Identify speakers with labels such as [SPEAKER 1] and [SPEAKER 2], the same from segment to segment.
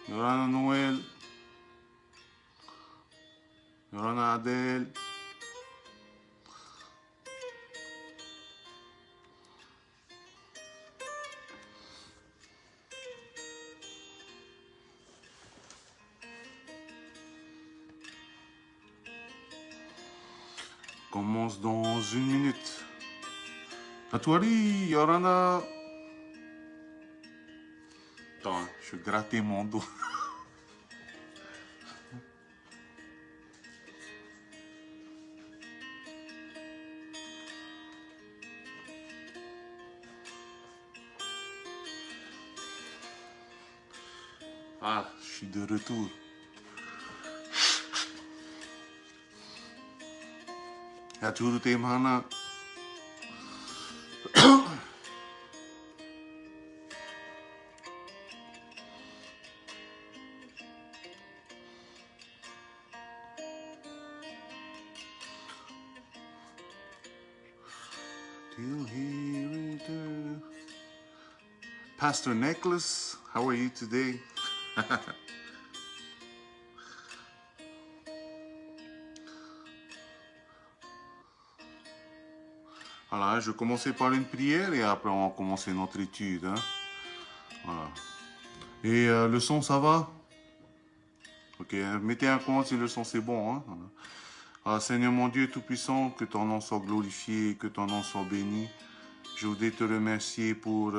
[SPEAKER 1] Yorana Noël. Yorana Adèle. Commence dans 1 minute. Atouari, Yorana. Attends, je vais gratter mon dos. Ah, je suis de retour. Aturu te mana. Till he return. Pastor Nicholas, how are you today? Voilà, je vais commencer par une prière et après on va commencer notre étude. Hein. Voilà. Et le son, ça va? Ok, mettez un compte si le son c'est bon. Hein. Voilà. Alors, Seigneur mon Dieu Tout-Puissant, que ton nom soit glorifié, que ton nom soit béni. Je voudrais te remercier pour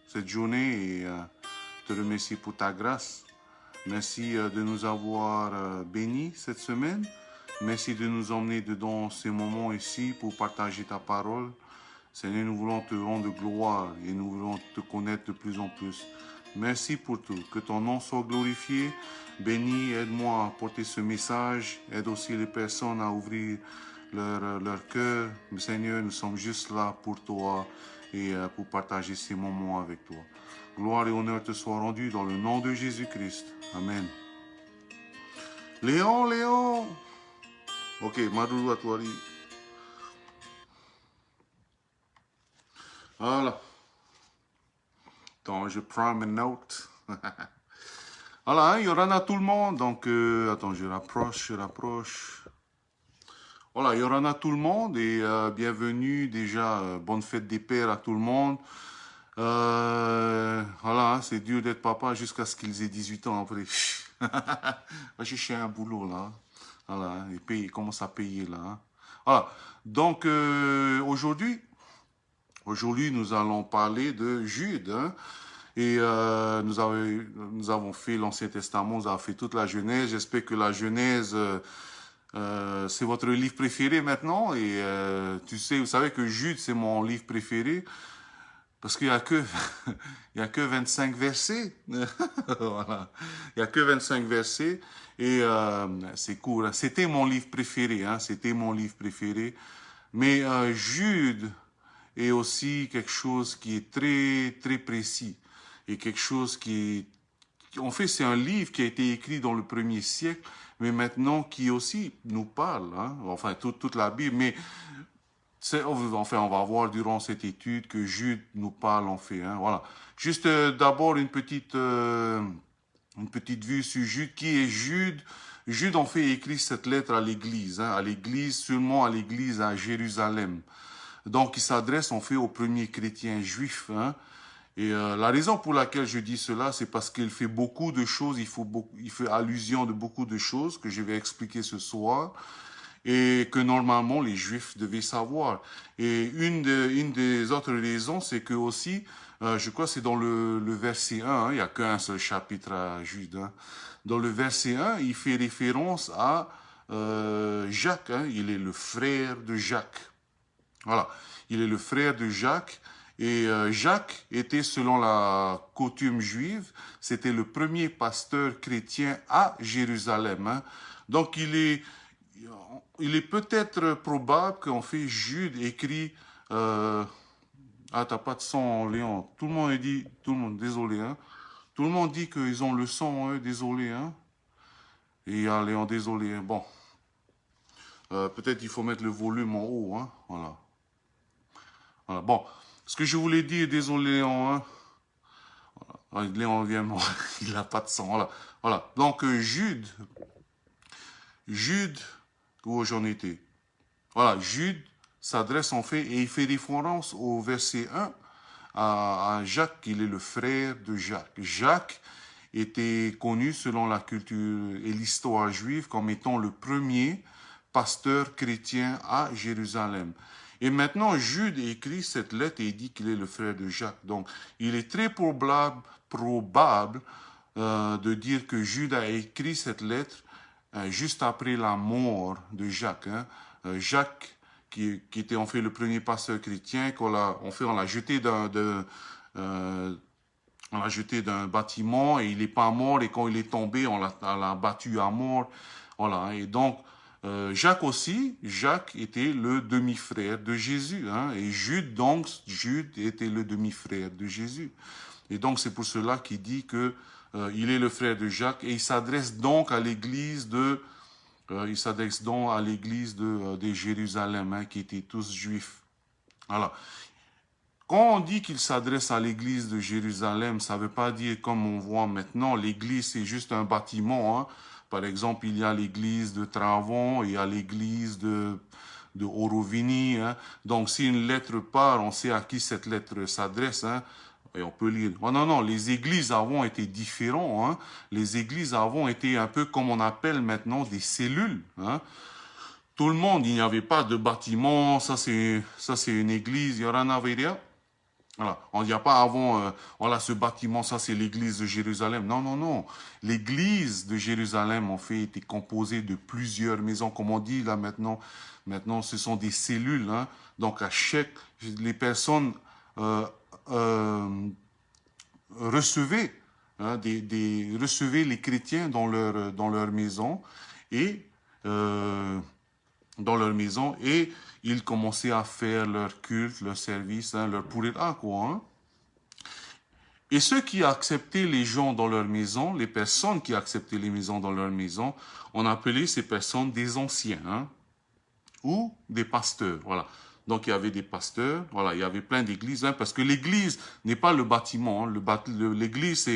[SPEAKER 1] cette journée et te remercier pour ta grâce. Merci de nous avoir bénis cette semaine. Merci de nous emmener dans ces moments ici pour partager ta parole. Seigneur, nous voulons te rendre gloire et nous voulons te connaître de plus en plus. Merci pour tout. Que ton nom soit glorifié. Bénis, aide-moi à porter ce message. Aide aussi les personnes à ouvrir leur cœur. Seigneur, nous sommes juste là pour toi et pour partager ces moments avec toi. Gloire et honneur te soient rendus dans le nom de Jésus-Christ. Amen. Léon, Léon. Ok, Madou Atouari. Voilà. Attends, je prends mes notes. Voilà, il y aura tout le monde. Donc, attends, je rapproche. Voilà, il y aura tout le monde et bienvenue déjà. Bonne fête des pères à tout le monde. Voilà, c'est dur d'être papa jusqu'à ce qu'ils aient 18 ans après. Va chercher un boulot là. Voilà, il commence à payer là. Hein. Voilà, donc aujourd'hui, nous allons parler de Jude. Hein. Et nous avons fait l'Ancien Testament, nous avons fait toute la Genèse. J'espère que la Genèse, c'est votre livre préféré maintenant. Et vous savez que Jude, c'est mon livre préféré. Parce qu'il n'y a que, il y a que 25 versets. Voilà. Il n'y a que 25 versets. Et c'est court. C'était mon livre préféré. Hein. C'était mon livre préféré. Mais Jude est aussi quelque chose qui est très, très précis. Et quelque chose qui est... En fait, c'est un livre qui a été écrit dans le 1er siècle, mais maintenant qui aussi nous parle. Hein. Enfin, toute la Bible. Mais... Enfin, on va voir durant cette étude que Jude nous parle en fait. Hein, voilà. Juste d'abord une petite vue sur Jude. Qui est Jude? Jude en fait écrit cette lettre à l'église, hein, seulement à l'église à Jérusalem. Donc il s'adresse en fait aux premiers chrétiens juifs. Hein, et la raison pour laquelle je dis cela, c'est parce qu'il fait beaucoup de choses, il fait allusion de beaucoup de choses que je vais expliquer ce soir. Et que normalement les Juifs devaient savoir. Et une des autres raisons, c'est que aussi, je crois que c'est dans le verset 1, hein, il n'y a qu'un seul chapitre à Jude. Hein. Dans le verset 1, il fait référence à Jacques, hein, il est le frère de Jacques. Voilà, il est le frère de Jacques. Et Jacques était, selon la coutume juive, c'était le premier pasteur chrétien à Jérusalem. Hein. Donc il est peut-être probable qu'en fait Jude écrit ah, t'as pas de sang, Léon. Tout le monde dit, tout le monde, désolé, hein. Tout le monde dit qu'ils ont le sang, hein, désolé, hein. Et ah, Léon, désolé, hein. Bon. Peut-être il faut mettre le volume en haut, hein. Voilà. Voilà. Bon. Ce que je voulais dire, désolé, Léon, hein. Voilà. Léon vient, il n'a pas de sang, voilà. Voilà. Donc, Jude, où j'en étais. Voilà, Jude s'adresse en fait, et il fait référence au verset 1 à Jacques, il est le frère de Jacques. Jacques était connu selon la culture et l'histoire juive comme étant le premier pasteur chrétien à Jérusalem. Et maintenant, Jude écrit cette lettre et il dit qu'il est le frère de Jacques. Donc, il est très probable de dire que Jude a écrit cette lettre juste après la mort de Jacques. Hein. Jacques, qui était en fait le premier pasteur chrétien, on l'a jeté on l'a jeté d'un bâtiment et il n'est pas mort, et quand il est tombé, on l'a battu à mort. Voilà. Et donc, Jacques aussi, Jacques était le demi-frère de Jésus. Hein, et Jude était le demi-frère de Jésus. Et donc, c'est pour cela qu'il dit que il est le frère de Jacques, et il s'adresse donc à l'église de Jérusalem, hein, qui étaient tous juifs. Voilà. Quand on dit qu'il s'adresse à l'église de Jérusalem, ça ne veut pas dire, comme on voit maintenant, l'église c'est juste un bâtiment. Hein. Par exemple, il y a l'église de Travon, il y a l'église de Orovini. Hein. Donc, si une lettre part, on sait à qui cette lettre s'adresse. Hein. Et on peut lire. Oh, non, non, les églises avant étaient différentes. Hein. Les églises avant étaient un peu comme on appelle maintenant des cellules. Hein. Tout le monde, il n'y avait pas de bâtiment. Ça, c'est une église. Il y aura un avéria. Voilà. On n'y a pas avant, voilà, ce bâtiment, ça c'est l'église de Jérusalem. Non, non, non. L'église de Jérusalem, en fait, était composée de plusieurs maisons. Comme on dit là maintenant, ce sont des cellules. Hein. Donc, les personnes euh, euh, recevaient, hein, recevaient les chrétiens dans leur maison et euh, ils commençaient à faire leur culte, leur service, hein, leur pourrir quoi. Hein. Et ceux qui acceptaient les gens dans leur maison, les personnes qui acceptaient les maisons dans leur maison, on appelait ces personnes des anciens, hein, ou des pasteurs, voilà. Donc il y avait des pasteurs, voilà, il y avait plein d'églises, hein, parce que l'église n'est pas le bâtiment, hein, l'église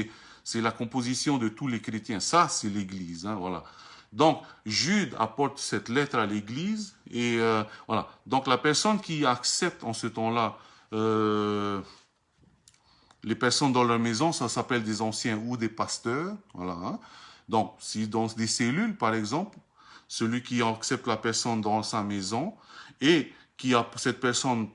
[SPEAKER 1] c'est la composition de tous les chrétiens, ça c'est l'église, hein, voilà. Donc Jude apporte cette lettre à l'église et voilà. Donc la personne qui accepte en ce temps-là les personnes dans leur maison, ça s'appelle des anciens ou des pasteurs, voilà. Hein. Donc si dans des cellules par exemple, celui qui accepte la personne dans sa maison et cette personne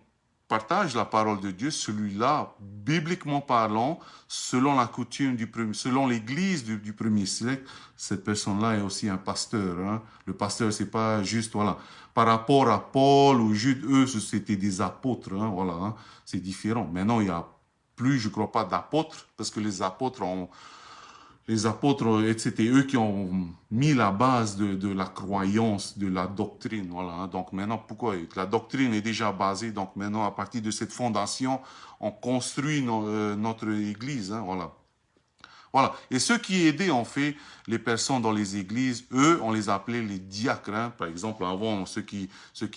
[SPEAKER 1] partage la parole de Dieu, celui-là, bibliquement parlant, selon la coutume selon l'église du premier siècle, cette personne-là est aussi un pasteur. Hein. Le pasteur, c'est pas juste, voilà, par rapport à Paul ou Jude, eux, c'était des apôtres, hein, voilà, hein, c'est différent. Maintenant, il y a plus, je crois pas, d'apôtres, parce que les apôtres, c'était eux qui ont mis la base de la croyance, de la doctrine. Voilà. Hein. Donc maintenant, pourquoi la doctrine est déjà basée. Donc maintenant, à partir de cette fondation, on construit notre église. Hein. Voilà. Voilà. Et ceux qui aidaient, en fait, les personnes dans les églises, eux, on les appelait les diacres. Hein. Par exemple, avant, ceux qui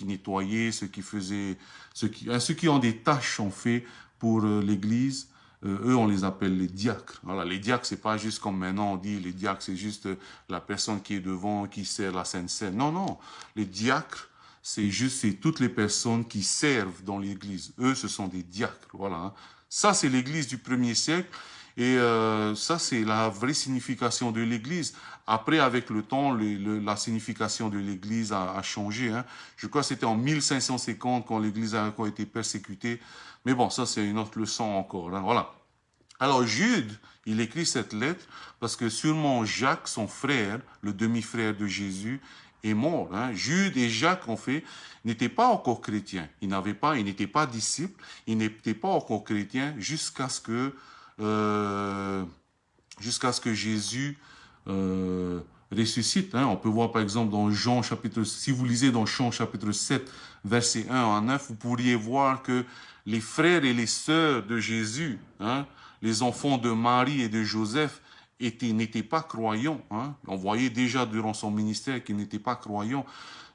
[SPEAKER 1] nettoyaient, ceux qui ont des tâches, en fait, pour l'église, eux, on les appelle les diacres. Voilà, les diacres, c'est pas juste comme maintenant on dit, les diacres, c'est juste la personne qui est devant, qui sert la Sainte Seine. Non, non. Les diacres, c'est toutes les personnes qui servent dans l'église. Eux, ce sont des diacres. Voilà. Hein. Ça, c'est l'église du premier siècle. Et ça, c'est la vraie signification de l'église. Après, avec le temps, la signification de l'église a changé. Hein. Je crois que c'était en 1550 quand l'église a encore été persécutée. Mais bon, ça, c'est une autre leçon encore. Hein. Voilà. Alors, Jude, il écrit cette lettre parce que sûrement Jacques, son frère, le demi-frère de Jésus, est mort. Hein. Jude et Jacques, en fait, n'étaient pas encore chrétiens. Ils n'étaient pas disciples, ils n'étaient pas encore chrétiens jusqu'à ce que Jésus ressuscite. Hein. On peut voir par exemple dans Jean chapitre, si vous lisez dans Jean chapitre 7, verset 1 à 9, vous pourriez voir que les frères et les sœurs de Jésus, hein, les enfants de Marie et de Joseph, n'étaient pas croyants. Hein. On voyait déjà durant son ministère qu'ils n'étaient pas croyants.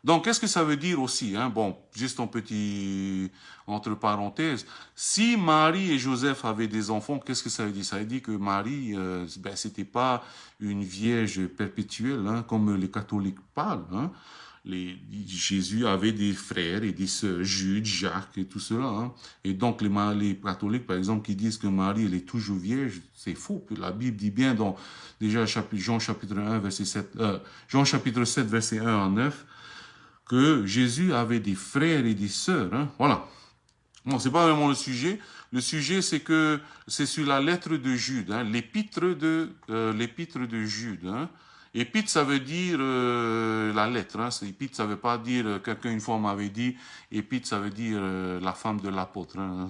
[SPEAKER 1] Donc, qu'est-ce que ça veut dire aussi, hein? Bon, juste un petit entre parenthèses. Si Marie et Joseph avaient des enfants, qu'est-ce que ça veut dire? Ça veut dire que Marie, c'était pas une vierge perpétuelle, hein, comme les catholiques parlent. Hein? Jésus avait des frères et des sœurs, Jude, Jacques et tout cela. Hein? Et donc, les catholiques, par exemple, qui disent que Marie, elle est toujours vierge, c'est faux. La Bible dit bien dans déjà Jean chapitre 1, verset 7, Jean chapitre 7, verset 1 à 9, que Jésus avait des frères et des sœurs. Hein? Voilà. Bon, c'est pas vraiment le sujet. Le sujet, c'est que c'est sur la lettre de Jude, hein, l'épître de Jude. Hein. Épître, ça veut dire la lettre. Hein. Épître, ça veut pas dire, quelqu'un une fois m'avait dit, épître, ça veut dire la femme de l'apôtre. Hein.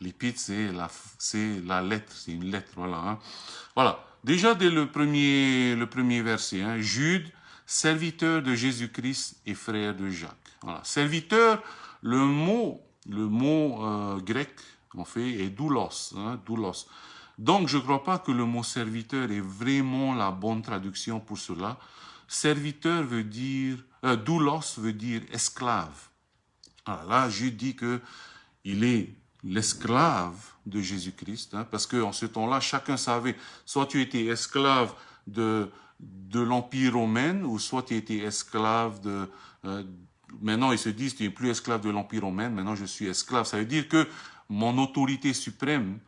[SPEAKER 1] L'épître, c'est la lettre, c'est une lettre. Voilà. Hein. Voilà. Déjà dès le premier verset, hein, Jude, serviteur de Jésus-Christ et frère de Jacques. Voilà. Serviteur, le mot grec, en fait, est doulos. Hein, doulos. Donc, je ne crois pas que le mot serviteur est vraiment la bonne traduction pour cela. Serviteur veut dire, doulos veut dire esclave. Alors là, Jude dit que il est l'esclave de Jésus-Christ, hein, parce qu'en ce temps-là, chacun savait, soit tu étais esclave de l'Empire romain, ou soit tu étais esclave maintenant, ils se disent, tu n'es plus esclave de l'Empire romain, maintenant je suis esclave. Ça veut dire que mon autorité suprême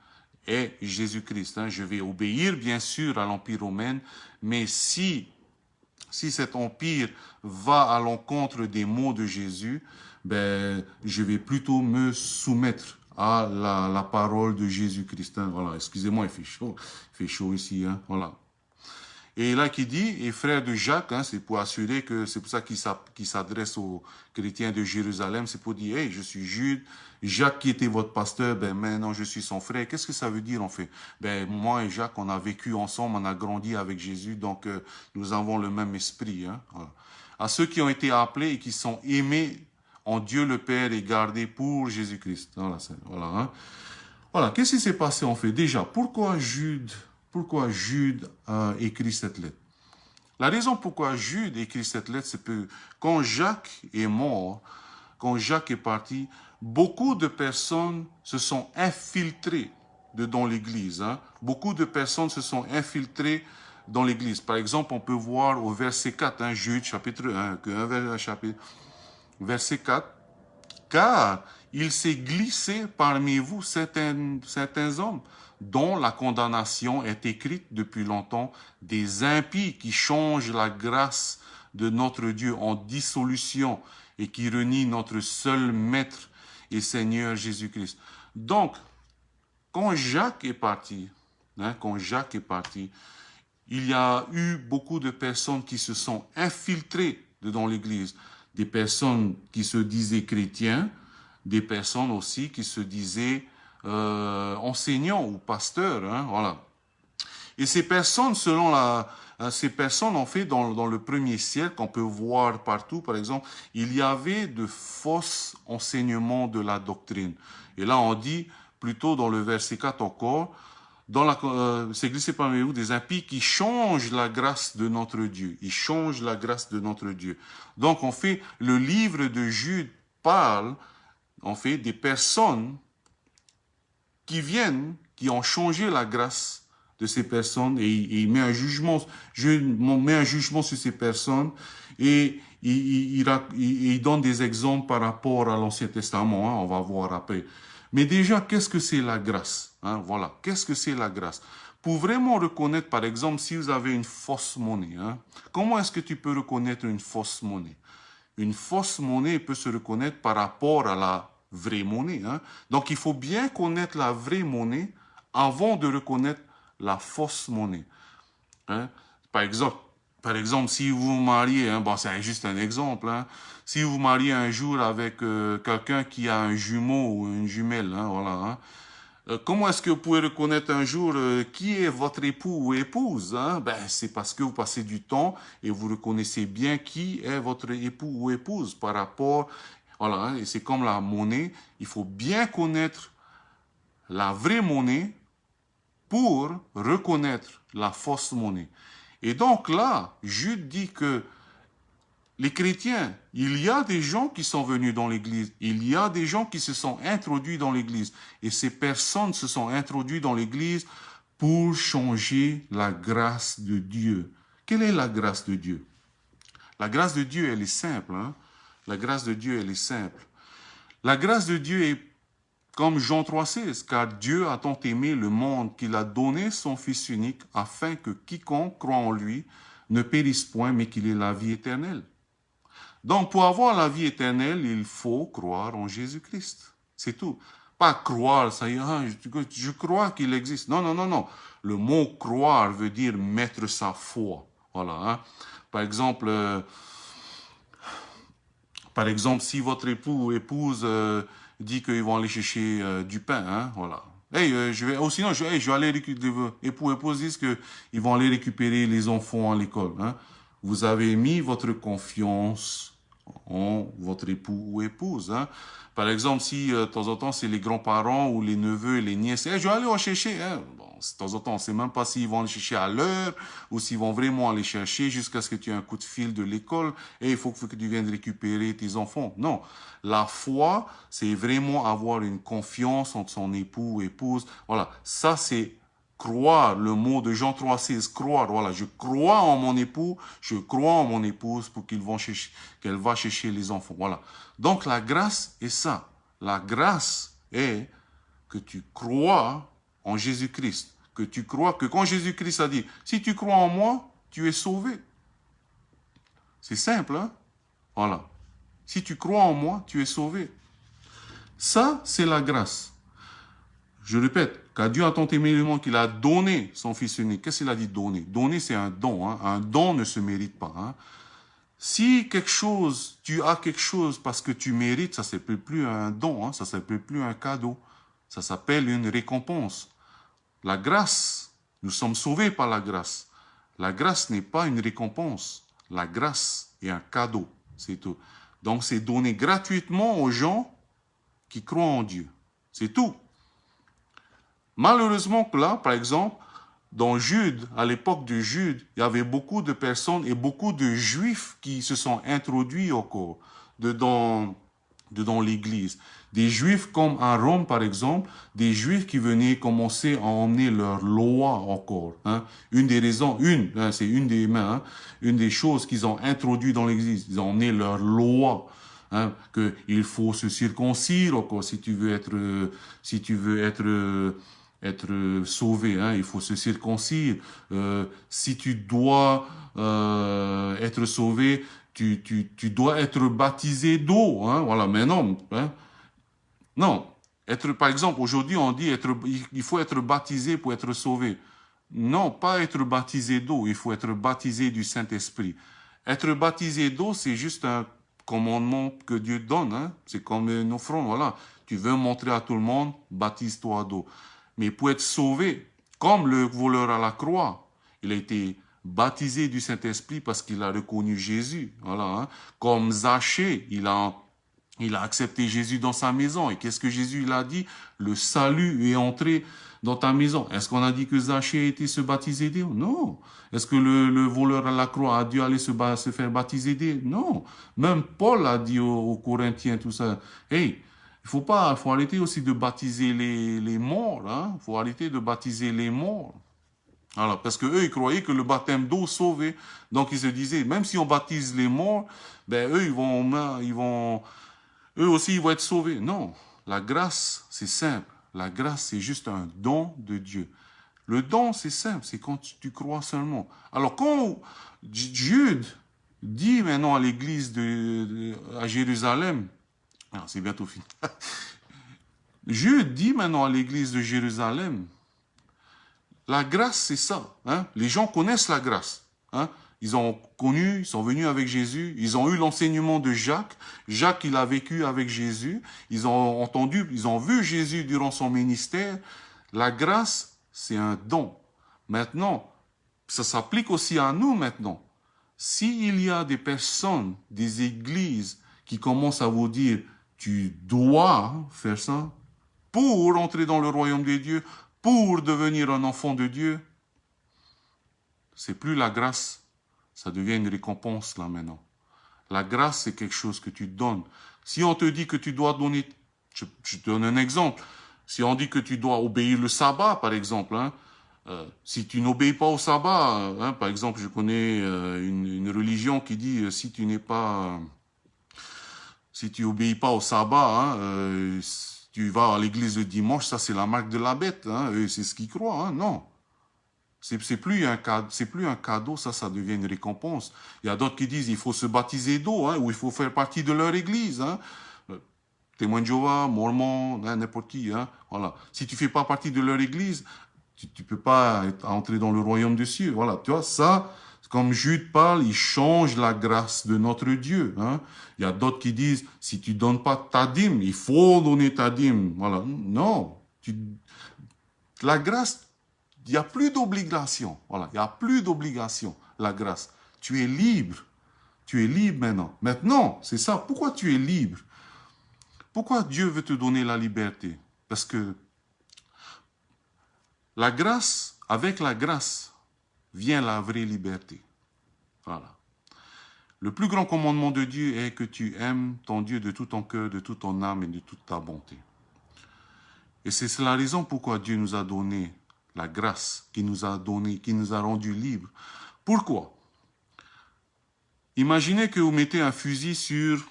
[SPEAKER 1] est Jésus-Christ. Hein. Je vais obéir, bien sûr, à l'Empire romain, mais si cet empire va à l'encontre des mots de Jésus, ben, je vais plutôt me soumettre à la parole de Jésus-Christ. Hein. Voilà, excusez-moi, il fait chaud ici. Hein. Voilà. Et là, qui dit, et frère de Jacques, hein, c'est pour assurer que c'est pour ça qu'il s'adresse aux chrétiens de Jérusalem, c'est pour dire, hey, je suis Jude, Jacques qui était votre pasteur, ben maintenant je suis son frère. Qu'est-ce que ça veut dire en fait? Ben moi et Jacques, on a vécu ensemble, on a grandi avec Jésus, donc nous avons le même esprit. Hein, voilà. À ceux qui ont été appelés et qui sont aimés en Dieu le Père et gardés pour Jésus-Christ. Voilà, voilà. Hein. Voilà, qu'est-ce qui s'est passé en fait? Déjà, pourquoi Jude a écrit cette lettre? La raison pourquoi Jude écrit cette lettre, c'est que quand Jacques est mort, quand Jacques est parti, beaucoup de personnes se sont infiltrées dans l'Église. Hein. Beaucoup de personnes se sont infiltrées dans l'Église. Par exemple, on peut voir au verset 4, hein, Jude chapitre 1, verset 4, car il s'est glissé parmi vous certains hommes dont la condamnation est écrite depuis longtemps, des impies qui changent la grâce de notre Dieu en dissolution et qui renient notre seul Maître et Seigneur Jésus-Christ. Donc, quand Jacques est parti, il y a eu beaucoup de personnes qui se sont infiltrées dans l'Église, des personnes qui se disaient chrétiens, des personnes aussi qui se disaient enseignants ou pasteurs, hein, voilà. Et ces personnes, ces personnes, en fait, dans le premier siècle, on peut voir partout, par exemple, il y avait de fausses enseignements de la doctrine. Et là, on dit, plutôt dans le verset 4 encore, c'est glissé parmi vous des impies qui changent la grâce de notre Dieu. Ils changent la grâce de notre Dieu. Donc, en fait, le livre de Jude parle, en fait, des personnes qui ont changé la grâce de ces personnes, et il met un jugement, sur ces personnes, et il donne des exemples par rapport à l'Ancien Testament, hein, on va voir après. Mais déjà, qu'est-ce que c'est la grâce, hein, voilà, qu'est-ce que c'est la grâce? Pour vraiment reconnaître, par exemple, si vous avez une fausse monnaie, hein, comment est-ce que tu peux reconnaître une fausse monnaie? Une fausse monnaie peut se reconnaître par rapport à la vraie monnaie. Hein. Donc, il faut bien connaître la vraie monnaie avant de reconnaître la fausse monnaie. Hein. Par exemple, Par exemple, si vous vous mariez, hein, bon, c'est juste un exemple, hein, si vous vous mariez un jour avec quelqu'un qui a un jumeau ou une jumelle, hein, voilà, hein, comment est-ce que vous pouvez reconnaître un jour qui est votre époux ou épouse, hein? Ben, c'est parce que vous passez du temps et vous reconnaissez bien qui est votre époux ou épouse par rapport, voilà, hein, et c'est comme la monnaie, il faut bien connaître la vraie monnaie pour reconnaître la fausse monnaie. Et donc là, Jude dit que les chrétiens, il y a des gens qui sont venus dans l'église, il y a des gens qui se sont introduits dans l'église, et ces personnes se sont introduites dans l'église pour changer la grâce de Dieu. Quelle est la grâce de Dieu? La grâce de Dieu, elle est simple. Hein? La grâce de Dieu, elle est simple. La grâce de Dieu est comme Jean 3,16, car Dieu a tant aimé le monde qu'il a donné son Fils unique afin que quiconque croit en lui ne périsse point, mais qu'il ait la vie éternelle. Donc, pour avoir la vie éternelle, il faut croire en Jésus-Christ. C'est tout. Pas croire, ça y est, ah, je crois qu'il existe. Non, non, non, non. Le mot croire veut dire mettre sa foi. Voilà. Hein. Par exemple, si votre époux ou épouse dit qu'ils vont aller chercher du pain, hein, voilà. Hey, sinon, je vais aller récupérer, époux et épouse disent qu'ils vont aller récupérer les enfants à l'école. Hein. Vous avez mis votre confiance en votre époux ou épouse. Hein. Par exemple, si de temps en temps, c'est les grands-parents ou les neveux et les nièces, hey, je vais aller en chercher. Hein. Bon, de temps en temps, on ne sait même pas s'ils vont aller chercher à l'heure ou s'ils vont vraiment aller chercher jusqu'à ce que tu aies un coup de fil de l'école et il faut que tu viennes récupérer tes enfants. Non, la foi, c'est vraiment avoir une confiance entre son époux ou épouse. Voilà, ça c'est croire, le mot de Jean 3,16, croire. Voilà, je crois en mon époux, je crois en mon épouse pour qu'elle va chercher les enfants. Voilà. Donc la grâce est ça. La grâce est que tu crois en Jésus-Christ. Que tu crois que quand Jésus-Christ a dit, si tu crois en moi, tu es sauvé. C'est simple, hein? Voilà. Si tu crois en moi, tu es sauvé. Ça, c'est la grâce. Je répète, car Dieu a tant aimé le monde qu'il a donné son Fils unique. Qu'est-ce qu'il a dit donner? Donner, c'est un don. Hein? Un don ne se mérite pas. Hein? Si tu as quelque chose parce que tu mérites, ça ne s'appelle plus un don, hein? Ça ne s'appelle plus un cadeau. Ça s'appelle une récompense. La grâce, nous sommes sauvés par la grâce. La grâce n'est pas une récompense. La grâce est un cadeau. C'est tout. Donc, c'est donné gratuitement aux gens qui croient en Dieu. C'est tout. Malheureusement que là, par exemple, dans Jude, à l'époque de Jude, il y avait beaucoup de personnes et beaucoup de juifs qui se sont introduits encore dedans l'église. Des juifs comme à Rome, par exemple, des juifs qui venaient commencer à emmener leur loi encore. Hein. Une des raisons, c'est une des mains, hein, une des choses qu'ils ont introduit dans l'église, ils ont emmené leur loi. Hein, qu'il faut se circoncire encore si tu veux être sauvé, hein, il faut se circoncire. Si tu dois être sauvé, tu dois être baptisé d'eau, hein, voilà. Mais non, hein, non. Par exemple, aujourd'hui, on dit il faut être baptisé pour être sauvé. Non, pas être baptisé d'eau, il faut être baptisé du Saint-Esprit. Être baptisé d'eau, c'est juste un commandement que Dieu donne, hein. C'est comme une offrande, voilà. Tu veux montrer à tout le monde, baptise-toi d'eau. Mais pour être sauvé, comme le voleur à la croix, il a été baptisé du Saint-Esprit parce qu'il a reconnu Jésus. Voilà, hein. Comme Zachée, il a accepté Jésus dans sa maison. Et qu'est-ce que Jésus il a dit? Le salut est entré dans ta maison. Est-ce qu'on a dit que Zachée a été se baptiser d'eau? Non. Est-ce que le voleur à la croix a dû aller se faire baptiser d'eau? Non. Même Paul a dit aux Corinthiens tout ça. Hey, faut arrêter aussi de baptiser les morts, hein. Faut arrêter de baptiser les morts. Alors, parce que eux, ils croyaient que le baptême d'eau sauvait. Donc, ils se disaient, même si on baptise les morts, ben, eux aussi, ils vont être sauvés. Non. La grâce, c'est simple. La grâce, c'est juste un don de Dieu. Le don, c'est simple. C'est quand tu crois seulement. Alors, quand Jude dit maintenant à l'église à Jérusalem, c'est bientôt fini. Jude dit maintenant à l'église de Jérusalem, la grâce, c'est ça. Hein? Les gens connaissent la grâce. Hein? Ils ont connu, ils sont venus avec Jésus, ils ont eu l'enseignement de Jacques. Jacques, il a vécu avec Jésus. Ils ont entendu, ils ont vu Jésus durant son ministère. La grâce, c'est un don. Maintenant, ça s'applique aussi à nous maintenant. S'il y a des personnes, des églises qui commencent à vous dire « tu dois faire ça pour entrer dans le royaume des dieux, pour devenir un enfant de Dieu », c'est plus la grâce, ça devient une récompense là maintenant. La grâce, c'est quelque chose que tu donnes. Si on te dit que tu dois donner, je te donne un exemple, si on dit que tu dois obéir le sabbat, par exemple, hein, si tu n'obéis pas au sabbat, hein, par exemple, je connais une religion qui dit si tu n'es pas, si tu obéis pas au sabbat, hein, tu vas à l'église le dimanche, ça c'est la marque de la bête, hein, c'est ce qu'ils croient, hein, non. C'est plus un cadeau, ça devient une récompense. Il y a d'autres qui disent il faut se baptiser d'eau, hein, ou il faut faire partie de leur église, hein. Témoin de Jéhovah, Mormon, hein, n'importe qui, hein, voilà. Si tu fais pas partie de leur église, tu peux pas entrer dans le royaume des cieux. Voilà, tu vois, ça, comme Jude parle, il change la grâce de notre Dieu. Hein. Il y a d'autres qui disent, si tu donnes pas ta dîme, il faut donner ta dîme. Voilà, non. La grâce, il n'y a plus d'obligation. Voilà, il n'y a plus d'obligation, la grâce. Tu es libre. Tu es libre maintenant. Maintenant, c'est ça. Pourquoi tu es libre? Pourquoi Dieu veut te donner la liberté? Parce que la grâce, avec la grâce, vient la vraie liberté. Voilà. Le plus grand commandement de Dieu est que tu aimes ton Dieu de tout ton cœur, de toute ton âme et de toute ta bonté. Et c'est la raison pourquoi Dieu nous a donné la grâce, qui nous a rendu libres. Pourquoi? Imaginez que vous mettez un fusil sur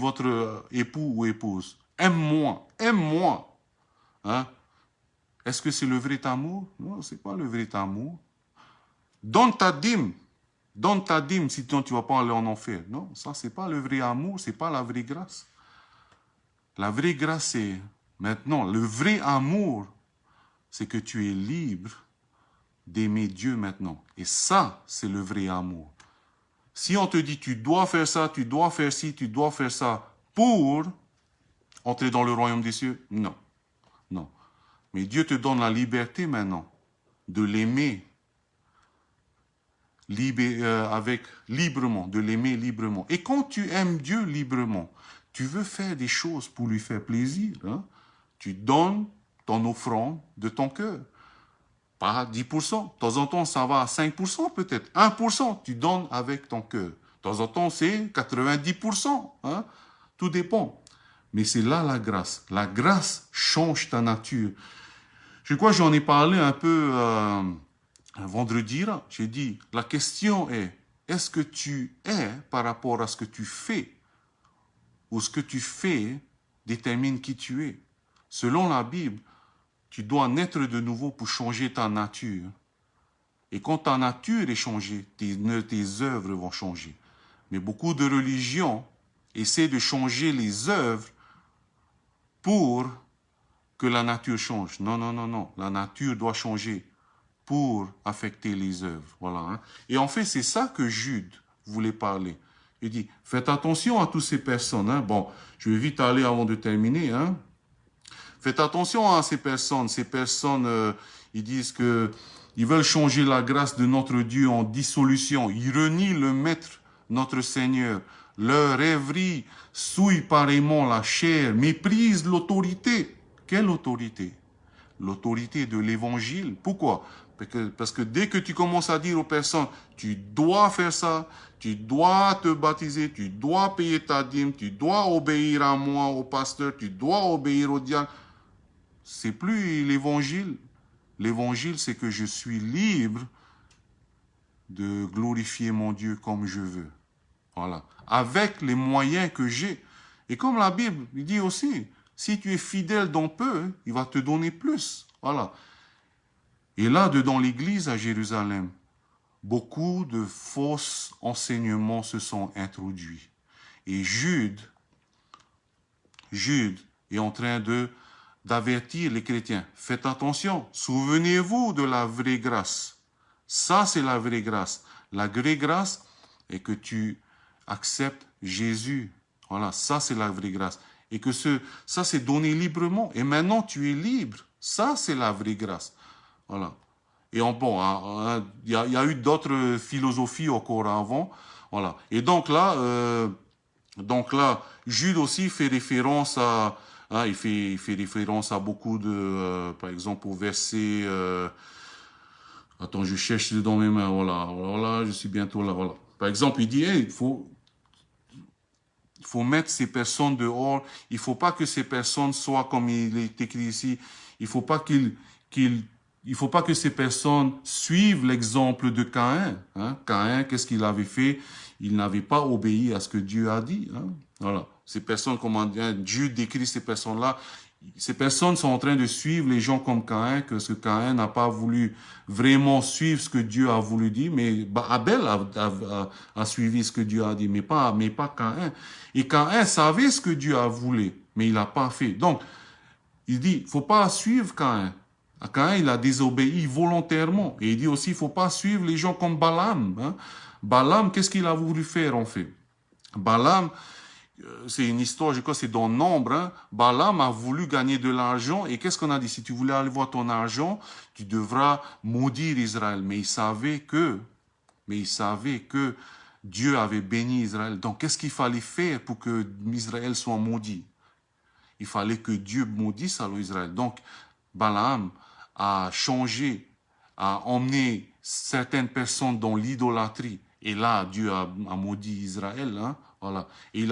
[SPEAKER 1] votre époux ou épouse. Aime-moi, aime-moi. Hein? Est-ce que c'est le vrai amour? Non, ce n'est pas le vrai amour. Donne ta dîme sinon tu ne vas pas aller en enfer. Non, ça c'est pas le vrai amour, c'est pas la vraie grâce. La vraie grâce c'est maintenant, le vrai amour, c'est que tu es libre d'aimer Dieu maintenant. Et ça, c'est le vrai amour. Si on te dit tu dois faire ça, tu dois faire ci, tu dois faire ça pour entrer dans le royaume des cieux, non. Non. Mais Dieu te donne la liberté maintenant de l'aimer librement, de l'aimer librement. Et quand tu aimes Dieu librement, tu veux faire des choses pour lui faire plaisir. Hein? Tu donnes ton offrande de ton cœur. Pas 10%. De temps en temps, ça va à 5% peut-être. 1%, tu donnes avec ton cœur. De temps en temps, c'est 90%. Hein? Tout dépend. Mais c'est là la grâce. La grâce change ta nature. Je crois que j'en ai parlé un peu un vendredi là. J'ai dit, la question est-ce que tu es par rapport à ce que tu fais? Ou ce que tu fais détermine qui tu es? Selon la Bible, tu dois naître de nouveau pour changer ta nature. Et quand ta nature est changée, tes œuvres vont changer. Mais beaucoup de religions essaient de changer les œuvres pour que la nature change. Non, non, non, non. La nature doit changer pour affecter les œuvres. Voilà. Hein. Et en fait, c'est ça que Jude voulait parler. Il dit, faites attention à toutes ces personnes. Hein. Bon, je vais vite aller avant de terminer. Hein. Faites attention à ces personnes. Ces personnes, ils disent que ils veulent changer la grâce de notre Dieu en dissolution. Ils renient le Maître, notre Seigneur. Leur rêverie souille pareillement la chair, méprise l'autorité. Quelle autorité? L'autorité de l'Évangile. Pourquoi? Parce que dès que tu commences à dire aux personnes, tu dois faire ça, tu dois te baptiser, tu dois payer ta dîme, tu dois obéir à moi, au pasteur, tu dois obéir au diacre, c'est plus l'Évangile. L'Évangile, c'est que je suis libre de glorifier mon Dieu comme je veux. Voilà. Avec les moyens que j'ai. Et comme la Bible dit aussi, si tu es fidèle dans peu, il va te donner plus. Voilà. Et là, dans l'église à Jérusalem, beaucoup de fausses enseignements se sont introduits. Et Jude est en train d'avertir les chrétiens. Faites attention, souvenez-vous de la vraie grâce. Ça, c'est la vraie grâce. La vraie grâce est que tu acceptes Jésus. Voilà, ça c'est la vraie grâce. Et que ça c'est donné librement. Et maintenant tu es libre. Ça c'est la vraie grâce. Voilà. Et bon, il y a eu d'autres philosophies encore avant. Voilà. Et donc là, Jude aussi fait référence à, il fait référence à beaucoup de, par exemple au verset, attends, je cherche dans mes mains, voilà, je suis bientôt là, voilà. Par exemple, il dit, hey, il faut mettre ces personnes dehors. Il faut pas que ces personnes soient comme il est écrit ici. Il faut pas il faut pas que ces personnes suivent l'exemple de Caïn. Hein. Caïn, qu'est-ce qu'il avait fait? Il n'avait pas obéi à ce que Dieu a dit. Hein. Voilà. Ces personnes, comment dire, Dieu décrit ces personnes-là. Ces personnes sont en train de suivre les gens comme Caïn, que ce Caïn n'a pas voulu vraiment suivre ce que Dieu a voulu dire, mais Abel a suivi ce que Dieu a dit, mais pas Caïn. Et Caïn savait ce que Dieu a voulu, mais il n'a pas fait. Donc, il dit, faut pas suivre Caïn. Caïn, il a désobéi volontairement. Et il dit aussi, il faut pas suivre les gens comme Balaam. Hein. Balaam, qu'est-ce qu'il a voulu faire en fait? Balaam, c'est une histoire, je crois, c'est dans Nombre. Hein. Balaam a voulu gagner de l'argent. Et qu'est-ce qu'on a dit? Si tu voulais aller voir ton argent, tu devras maudire Israël. Mais il savait que Dieu avait béni Israël. Donc, qu'est-ce qu'il fallait faire pour que Israël soit maudit? Il fallait que Dieu maudisse alors Israël. Donc, Balaam a changé, a emmené certaines personnes dans l'idolâtrie. Et là, Dieu a maudit Israël. Hein, voilà. Et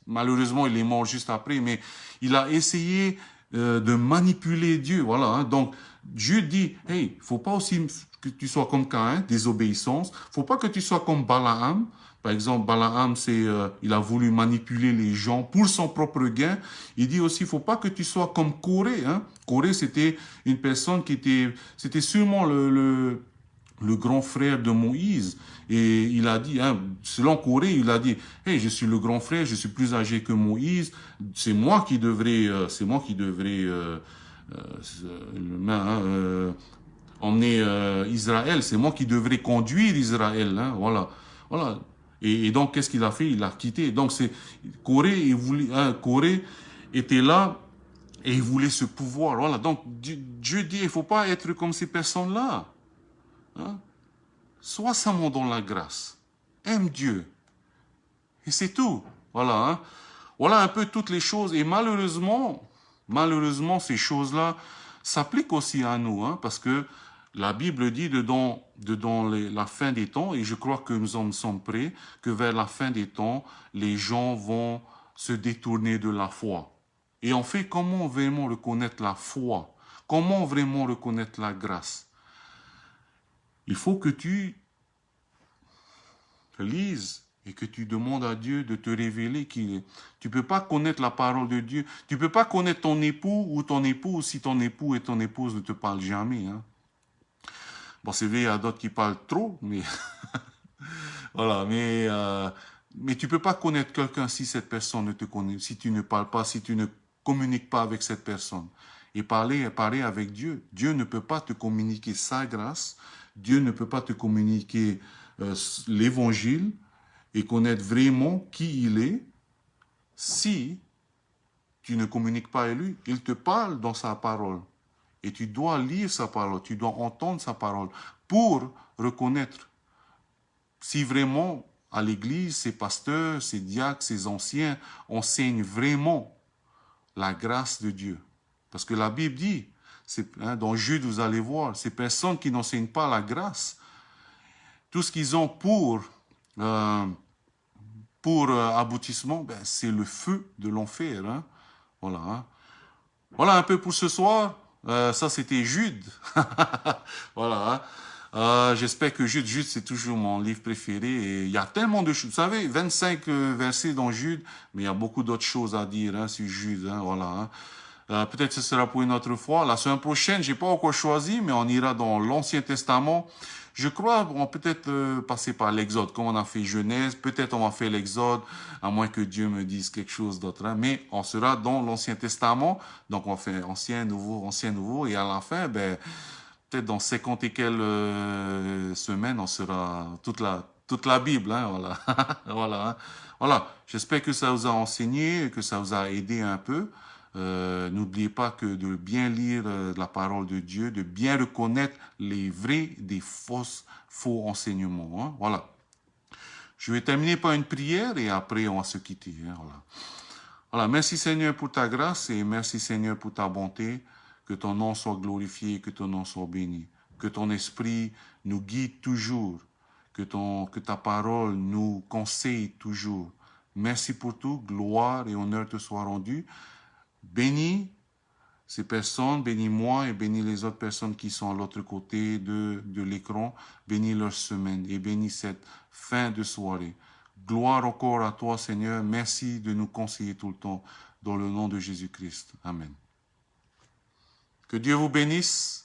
[SPEAKER 1] malheureusement, il est mort juste après, mais il a essayé de manipuler Dieu. Voilà. Hein. Donc, Dieu dit, hey, faut pas aussi que tu sois comme Caïn, désobéissance. Faut pas que tu sois comme Balaam. Par exemple, Balaam, il a voulu manipuler les gens pour son propre gain. Il dit aussi, il faut pas que tu sois comme Corée. Hein. Corée, c'était une personne c'était sûrement le grand frère de Moïse. Et il a dit, hein, selon Corée, il a dit, hey, je suis le grand frère, je suis plus âgé que Moïse. C'est moi qui devrais, emmener Israël. C'est moi qui devrais conduire Israël. Hein, voilà, voilà. Et donc, qu'est-ce qu'il a fait? Il a quitté. Donc, Corée était là et il voulait ce pouvoir. Voilà. Donc, Dieu dit, il faut pas être comme ces personnes-là. Hein? Sois seulement dans la grâce. Aime Dieu. Et c'est tout. Voilà. Hein? Voilà un peu toutes les choses. Et malheureusement, ces choses-là s'appliquent aussi à nous. Hein? Parce que la Bible dit dedans la fin des temps, et je crois que nous en sommes prêts, que vers la fin des temps, les gens vont se détourner de la foi. Et en fait, comment vraiment reconnaître la foi? Comment vraiment reconnaître la grâce? Il faut que tu lises et que tu demandes à Dieu de te révéler qui est. Tu ne peux pas connaître la parole de Dieu. Tu ne peux pas connaître ton époux ou ton épouse si ton époux et ton épouse ne te parlent jamais. Hein. Bon, c'est vrai, il y a d'autres qui parlent trop, mais voilà, mais tu peux pas connaître quelqu'un si cette personne ne te connaît, si tu ne parles pas, si tu ne communiques pas avec cette personne. Et parler avec Dieu. Dieu ne peut pas te communiquer sa grâce. Dieu ne peut pas te communiquer l'évangile et connaître vraiment qui il est si tu ne communiques pas avec lui. Il te parle dans sa parole. Et tu dois lire sa parole, tu dois entendre sa parole pour reconnaître si vraiment à l'église, ces pasteurs, ces diacres, ces anciens enseignent vraiment la grâce de Dieu. Parce que la Bible dit, dans Jude, vous allez voir, ces personnes qui n'enseignent pas la grâce, tout ce qu'ils ont pour aboutissement, c'est le feu de l'enfer. Hein. Voilà. Hein. Voilà un peu pour ce soir. Ça, c'était Jude. Voilà. Hein. J'espère que Jude, c'est toujours mon livre préféré. Et il y a tellement de choses. Vous savez, 25 versets dans Jude, mais il y a beaucoup d'autres choses à dire hein, sur Jude. Hein, voilà. Hein. Peut-être que ce sera pour une autre fois. La semaine prochaine, j'ai pas encore choisi, mais on ira dans l'Ancien Testament. Je crois qu'on va peut-être passer par l'Exode, comme on a fait Genèse. Peut-être on va faire l'Exode, à moins que Dieu me dise quelque chose d'autre. Hein. Mais on sera dans l'Ancien Testament. Donc on fait ancien, nouveau. Et à la fin, peut-être dans 50 et quelques semaines, on sera toute la Bible, hein, voilà. Voilà, hein. Voilà. J'espère que ça vous a enseigné, que ça vous a aidé un peu. N'oubliez pas que de bien lire la parole de Dieu, de bien reconnaître les vrais des faux enseignements, hein. Voilà. Je vais terminer par une prière et après on va se quitter, hein, voilà. Voilà, merci Seigneur pour ta grâce et merci Seigneur pour ta bonté. Que ton nom soit glorifié, que ton nom soit béni. Que ton esprit nous guide toujours. Que ta parole nous conseille toujours. Merci pour tout. Gloire et honneur te soient rendus. Bénis ces personnes, bénis moi et bénis les autres personnes qui sont à l'autre côté de l'écran. Bénis leur semaine et bénis cette fin de soirée. Gloire encore à toi, Seigneur. Merci de nous conseiller tout le temps dans le nom de Jésus-Christ. Amen. Que Dieu vous bénisse.